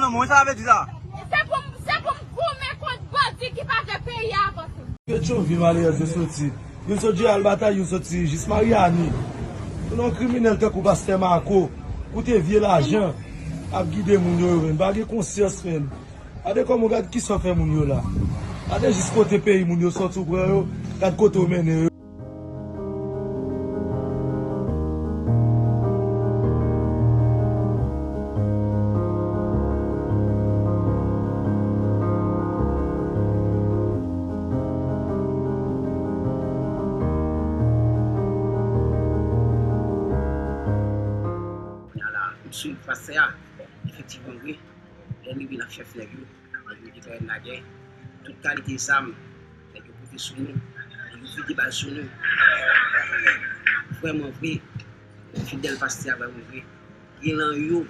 non, moi, ça avait dit ça. C'est pour me contre bandi qui va te payer avant tout. Que tu vis malheureuse de sortir. Vous sortez à la bataille, vous sortez juste Mariani. Vous êtes un criminel qui a passé Marco. Vous avez vieux l'argent. À guider mon yo, vous n'avez pas conscience. Regardez comment vous regardez qui s'en fait mon yo là. Regardez juste côté pays, mon yo sorti pour eux. Regardez côté vous menez. Sur le face, effectivement, oui, l'ennemi la chef nègre, l'ennemi qui fait la guerre, toute qualité d'armes, les côtés sur nous, les fidèles balles sur nous. Vraiment vrai, fidèle pasteur vraiment vrai. Il y a un yo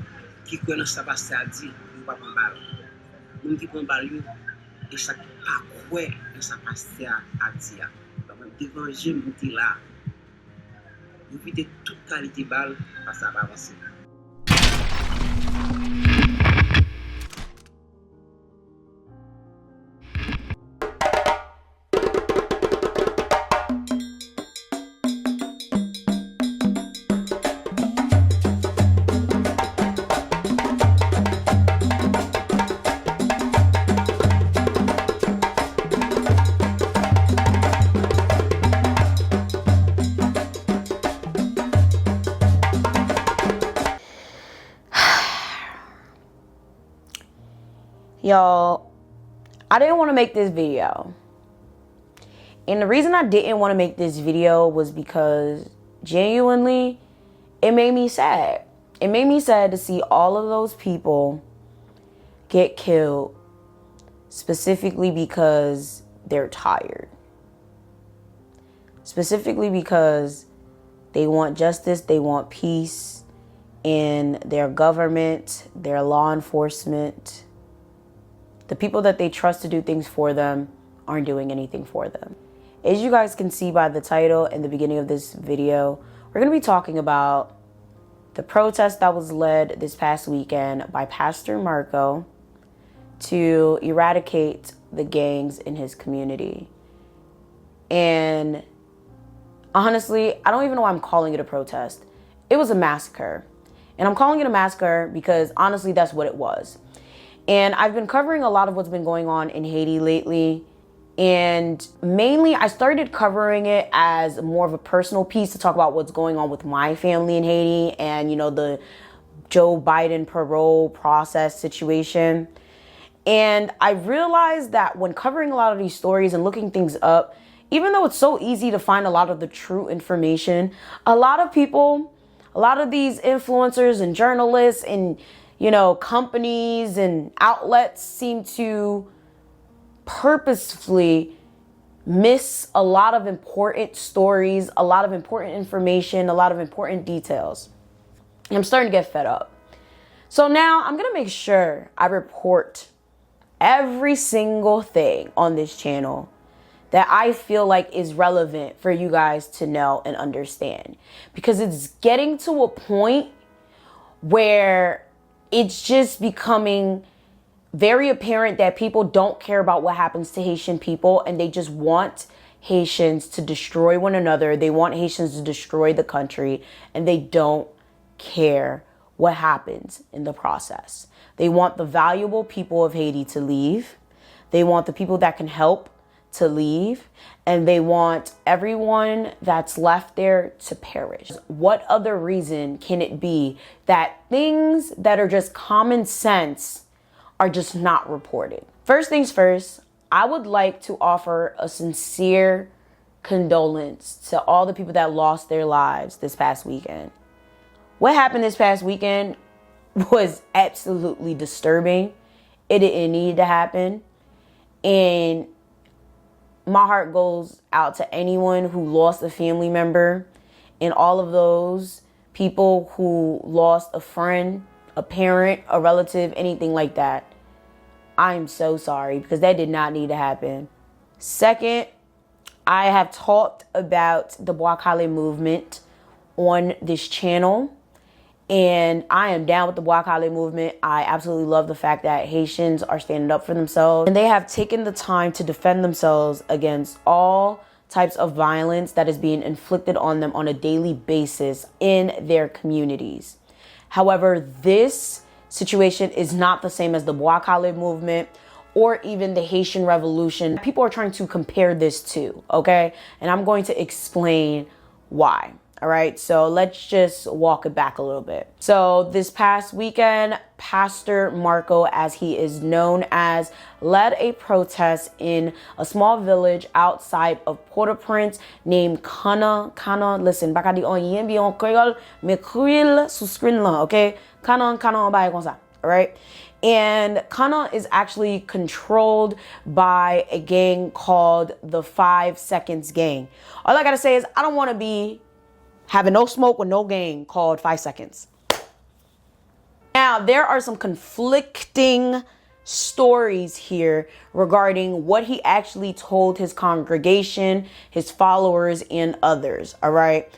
qui connaît ça pasteur dit, il va prendre balle. Nous qui prend balle et ça pas quoi que ça pasteur a dit. Donc devant Dieu nous dit là, nous videz toute qualité balle parce que ça va avancer. Y'all, I didn't want to make this video. And the reason I didn't want to make this video was because genuinely, it made me sad. It made me sad to see all of those people get killed specifically because they're tired. Specifically because they want justice, they want peace in their government, their law enforcement. The people that they trust to do things for them aren't doing anything for them. As you guys can see by the title and the beginning of this video, we're going to be talking about the protest that was led this past weekend by Pastor Marco to eradicate the gangs in his community. And honestly, I don't even know why I'm calling it a protest. It was a massacre. And I'm calling it a massacre because honestly, that's what it was. And I've been covering a lot of what's been going on in Haiti lately. And mainly I started covering it as more of a personal piece to talk about what's going on with my family in Haiti and, you know, the Joe Biden parole process situation. And I realized that when covering a lot of these stories and looking things up, even though it's so easy to find a lot of the true information, a lot of people, a lot of these influencers and journalists and, you know, companies and outlets seem to purposefully miss a lot of important stories, a lot of important information, a lot of important details. And I'm starting to get fed up. So now I'm going to make sure I report every single thing on this channel that I feel like is relevant for you guys to know and understand. Because it's getting to a point where it's just becoming very apparent that people don't care about what happens to Haitian people and they just want Haitians to destroy one another. They want Haitians to destroy the country and they don't care what happens in the process. They want the valuable people of Haiti to leave. They want the people that can help to leave, and they want everyone that's left there to perish. What other reason can it be that things that are just common sense are just not reported? First things first, I would like to offer a sincere condolence to all the people that lost their lives this past weekend. What happened this past weekend was absolutely disturbing. It didn't need to happen. And my heart goes out to anyone who lost a family member and all of those people who lost a friend, a parent, a relative, anything like that. I'm so sorry because that did not need to happen. Second, I have talked about the Bois Calais movement on this channel. And I am down with the Black Holiday movement. I absolutely love the fact that Haitians are standing up for themselves. And they have taken the time to defend themselves against all types of violence that is being inflicted on them on a daily basis in their communities. However, this situation is not the same as the Black Holiday movement or even the Haitian Revolution. People are trying to compare this to, okay? And I'm going to explain why. All right, so let's just walk it back a little bit. So this past weekend, Pastor Marco, as he is known as, led a protest in a small village outside of Port-au-Prince named Canon. Listen, baka di on yen bi on Creole, me Creole sous screen là, okay? Canon ba comme ça, all right? And Canon is actually controlled by a gang called the 5 Seconds Gang. All I gotta say is I don't want to be having no smoke with no gang called 5 Seconds. Now, there are some conflicting stories here regarding what he actually told his congregation, his followers, and others, all right?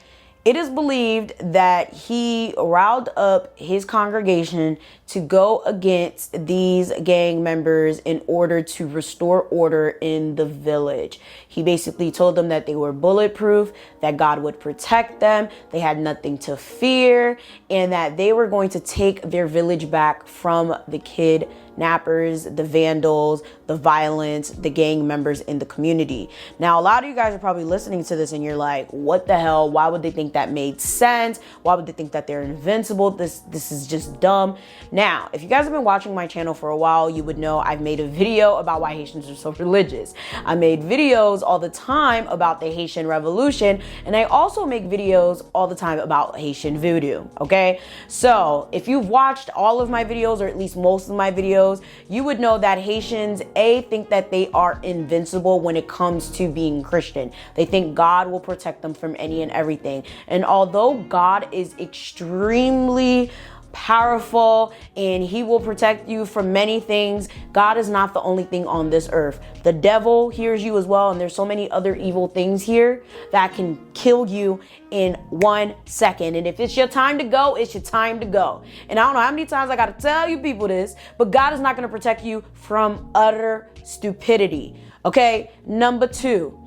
It is believed that he riled up his congregation to go against these gang members in order to restore order in the village. He basically told them that they were bulletproof, that God would protect them, they had nothing to fear, and that they were going to take their village back from the kidnappers, the vandals, the violence, the gang members in the community. Now, a lot of you guys are probably listening to this and you're like, what the hell? Why would they think that made sense? Why would they think that they're invincible? This is just dumb. Now, if you guys have been watching my channel for a while, you would know I've made a video about why Haitians are so religious. I made videos all the time about the Haitian Revolution, and I also make videos all the time about Haitian voodoo, okay? So if you've watched all of my videos, or at least most of my videos, you would know that Haitians, think that they are invincible when it comes to being Christian. They think God will protect them from any and everything. And although God is extremely powerful and he will protect you from many things, God is not the only thing on this earth. The devil hears you as well, and there's so many other evil things here that can kill you in 1 second. And if it's your time to go, it's your time to go. And I don't know how many times I got to tell you people this, but God is not going to protect you from utter stupidity. Okay, number 2.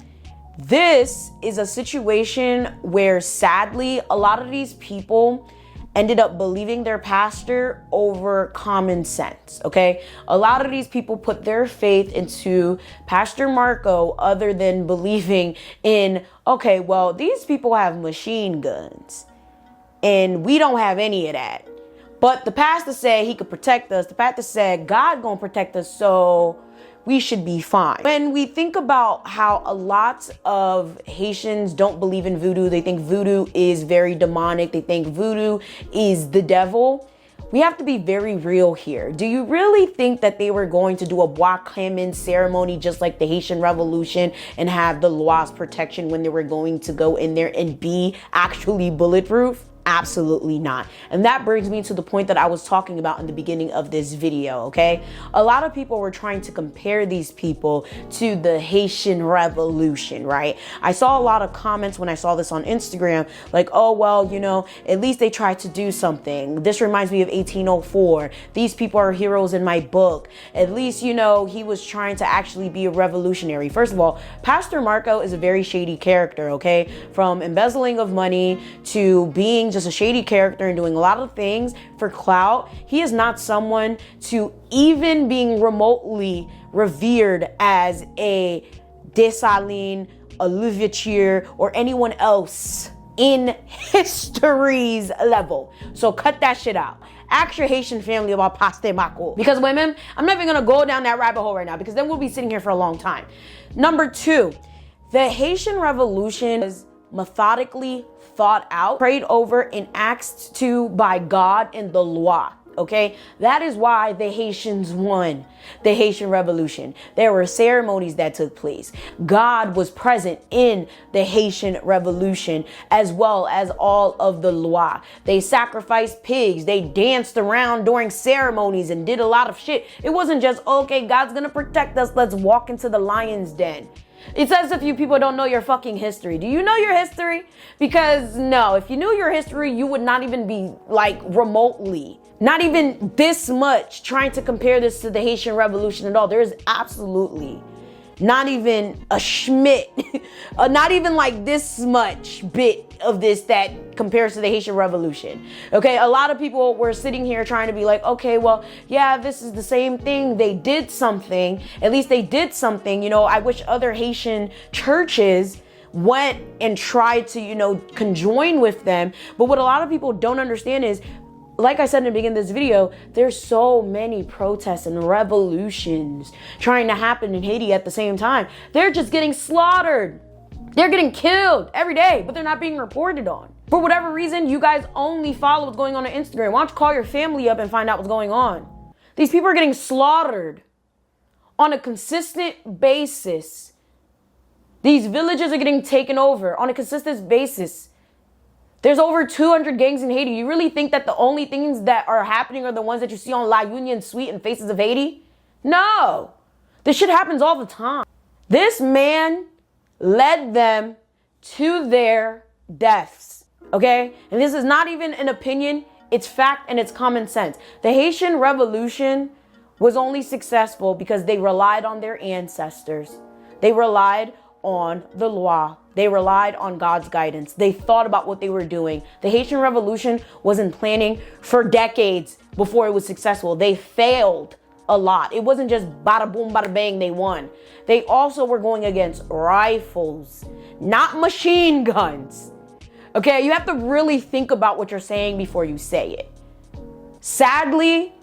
This is a situation where sadly a lot of these people ended up believing their pastor over common sense, okay? A lot of these people put their faith into Pastor Marco other than believing in, okay, well, these people have machine guns and we don't have any of that. But the pastor said he could protect us. The pastor said God gonna protect us, so we should be fine. When we think about how a lot of Haitians don't believe in voodoo, they think voodoo is very demonic, they think voodoo is the devil, we have to be very real here. Do you really think that they were going to do a Bois Clement ceremony just like the Haitian Revolution and have the Lois protection when they were going to go in there and be actually bulletproof? Absolutely not. And that brings me to the point that I was talking about in the beginning of this video, okay? A lot of people were trying to compare these people to the Haitian Revolution, right? I saw a lot of comments when I saw this on Instagram, like, oh, well, you know, at least they tried to do something. This reminds me of 1804. These people are heroes in my book. At least, you know, he was trying to actually be a revolutionary. First of all, Pastor Marco is a very shady character, okay? From embezzling of money to being just a shady character and doing a lot of things for clout. He is not someone to even being remotely revered as a Dessalines, Olivia Cheer, or anyone else in history's level. So cut that shit out. Ask your Haitian family about Pastor Marco. Because women, I'm not even gonna go down that rabbit hole right now because then we'll be sitting here for a long time. Number 2, the Haitian Revolution is methodically thought out, prayed over, and asked to by God and the Loi. Okay, that is why the Haitians won the Haitian Revolution. There were ceremonies that took place. God was present in the Haitian Revolution as well as all of the Loi. They sacrificed pigs. They danced around during ceremonies and did a lot of shit. It wasn't just, okay, God's gonna protect us, let's walk into the lion's den. It's as if you people don't know your fucking history. Do you know your history? Because no, if you knew your history, you would not even be like remotely, not even this much trying to compare this to the Haitian Revolution at all. There is absolutely not even a schmidt, not even like this much bit of this that compares to the Haitian Revolution. Okay, a lot of people were sitting here trying to be like, okay, well, yeah, this is the same thing. They did something. At least they did something. You know, I wish other Haitian churches went and tried to, you know, conjoin with them. But what a lot of people don't understand is, like I said in the beginning of this video, there's so many protests and revolutions trying to happen in Haiti at the same time. They're just getting slaughtered. They're getting killed every day, but they're not being reported on. For whatever reason, you guys only follow what's going on Instagram. Why don't you call your family up and find out what's going on? These people are getting slaughtered on a consistent basis. These villages are getting taken over on a consistent basis. There's over 200 gangs in Haiti. You really think that the only things that are happening are the ones that you see on La Union Suite and Faces of Haiti? No. This shit happens all the time. This man led them to their deaths, okay? And this is not even an opinion. It's fact and it's common sense. The Haitian Revolution was only successful because they relied on their ancestors. They relied on the law. They relied on God's guidance. They thought about what they were doing. The Haitian Revolution was in planning for decades before it was successful. They failed a lot. It wasn't just bada boom, bada bang, they won. They also were going against rifles, not machine guns. Okay, you have to really think about what you're saying before you say it. Sadly,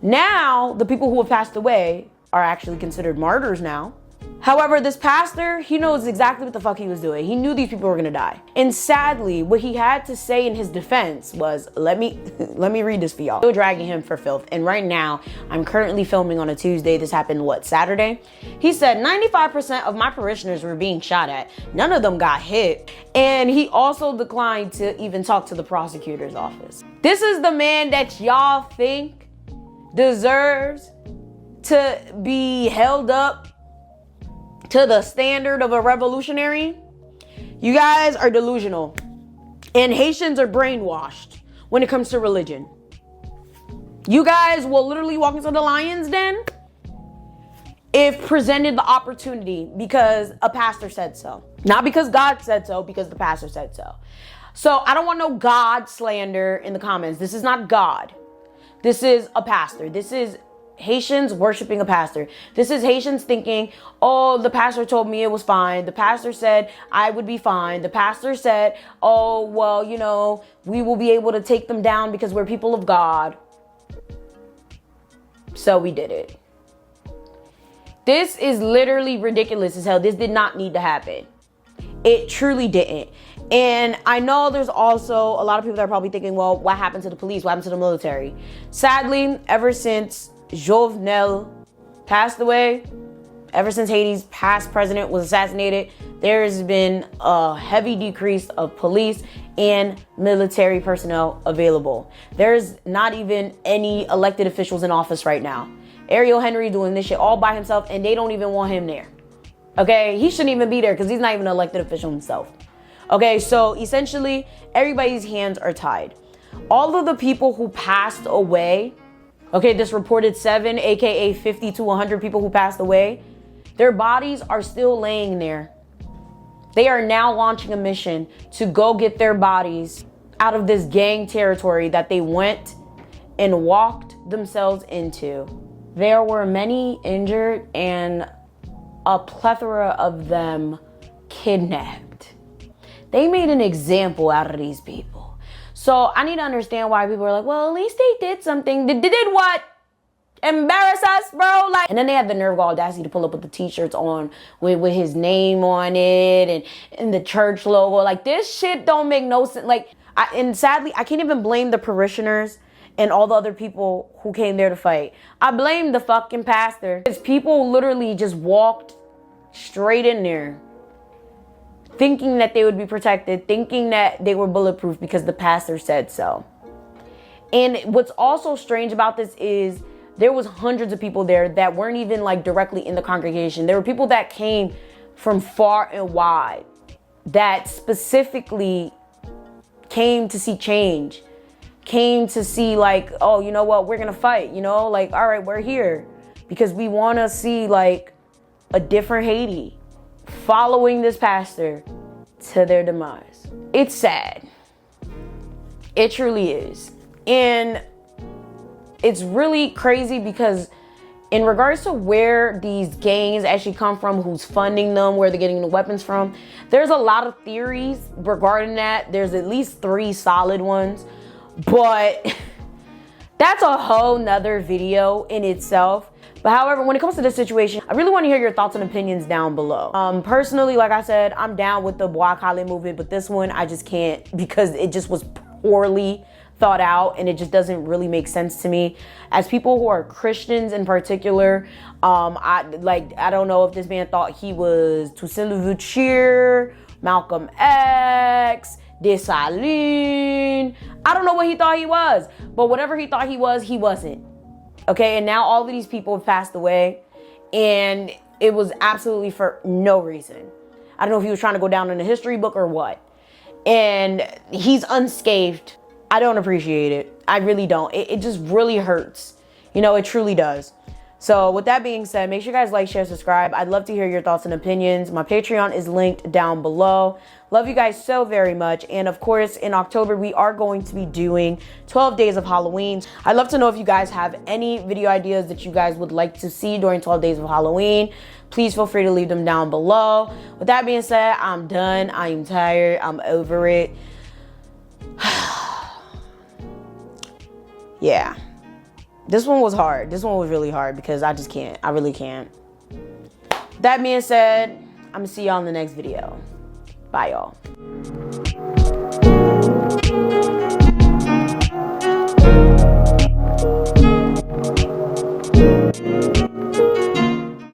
now the people who have passed away are actually considered martyrs now. However, this pastor, he knows exactly what the fuck he was doing. He knew these people were gonna die. And sadly, what he had to say in his defense was, let me read this for y'all. They were dragging him for filth. And right now, I'm currently filming on a Tuesday. This happened, what, Saturday? He said 95% of my parishioners were being shot at. None of them got hit. And he also declined to even talk to the prosecutor's office. This is the man that y'all think deserves to be held up to the standard of a revolutionary. You guys are delusional. And Haitians are brainwashed when it comes to religion. You guys will literally walk into the lion's den if presented the opportunity because a pastor said so. Not because God said so, because the pastor said so. So I don't want no God slander in the comments. This is not God. This is a pastor. This is Haitians worshiping a pastor. This is Haitians thinking, oh, the pastor told me it was fine. The pastor said I would be fine. The pastor said, oh, well, you know, we will be able to take them down because we're people of God. So we did it. This is literally ridiculous as hell. This did not need to happen. It truly didn't. And I know there's also a lot of people that are probably thinking, well, what happened to the police? What happened to the military? Sadly, ever since Jovenel passed away, ever since Haiti's past president was assassinated, there's been a heavy decrease of police and military personnel available. There's not even any elected officials in office right now. Ariel Henry doing this shit all by himself, and they don't even want him there. Okay, he shouldn't even be there because he's not even an elected official himself. Okay, so essentially everybody's hands are tied. All of the people who passed away, okay, this reported 7, aka 50 to 100 people who passed away, their bodies are still laying there. They are now launching a mission to go get their bodies out of this gang territory that they went and walked themselves into. There were many injured and a plethora of them kidnapped. They made an example out of these people. So I need to understand why people are like, well, at least they did something. They did what? Embarrass us, bro? Like, and then they had the nerve, audacity to pull up with the t-shirts on with his name on it and the church logo. Like, this shit don't make no sense. Like, and sadly, I can't even blame the parishioners and all the other people who came there to fight. I blame the fucking pastor. Because people literally just walked straight in there thinking that they would be protected, thinking that they were bulletproof because the pastor said so. And what's also strange about this is there was hundreds of people there that weren't even like directly in the congregation. There were people that came from far and wide that specifically came to see change, came to see like, oh, you know what, we're gonna fight, you know, like, all right, we're here because we want to see like a different Haiti following this pastor to their demise. It's sad. It truly is. And it's really crazy because in regards to where these gangs actually come from, who's funding them, where they're getting the weapons from, there's a lot of theories regarding that. There's at least 3 solid ones, but that's a whole nother video in itself. But however, when it comes to this situation, I really want to hear your thoughts and opinions down below. Personally, like I said, I'm down with the Bois-Calais movement, but this one I just can't because it just was poorly thought out and it just doesn't really make sense to me. As people who are Christians in particular, I don't know if this man thought he was Toussaint Louverture, Malcolm X, Dessalines. I don't know what he thought he was, but whatever he thought he was, he wasn't. Okay, and now all of these people have passed away and it was absolutely for no reason. I don't know if he was trying to go down in a history book or what. And he's unscathed. I don't appreciate it. I really don't. It just really hurts. You know, it truly does. So with that being said, make sure you guys like, share, subscribe. I'd love to hear your thoughts and opinions. My Patreon is linked down below. Love you guys so very much. And of course, in October, we are going to be doing 12 days of Halloween. I'd love to know if you guys have any video ideas that you guys would like to see during 12 days of Halloween. Please feel free to leave them down below. With that being said, I'm done. I am tired. I'm over it. Yeah. This one was hard. This one was really hard because I just can't. I really can't. That being said, I'm gonna see y'all in the next video. Bye, y'all.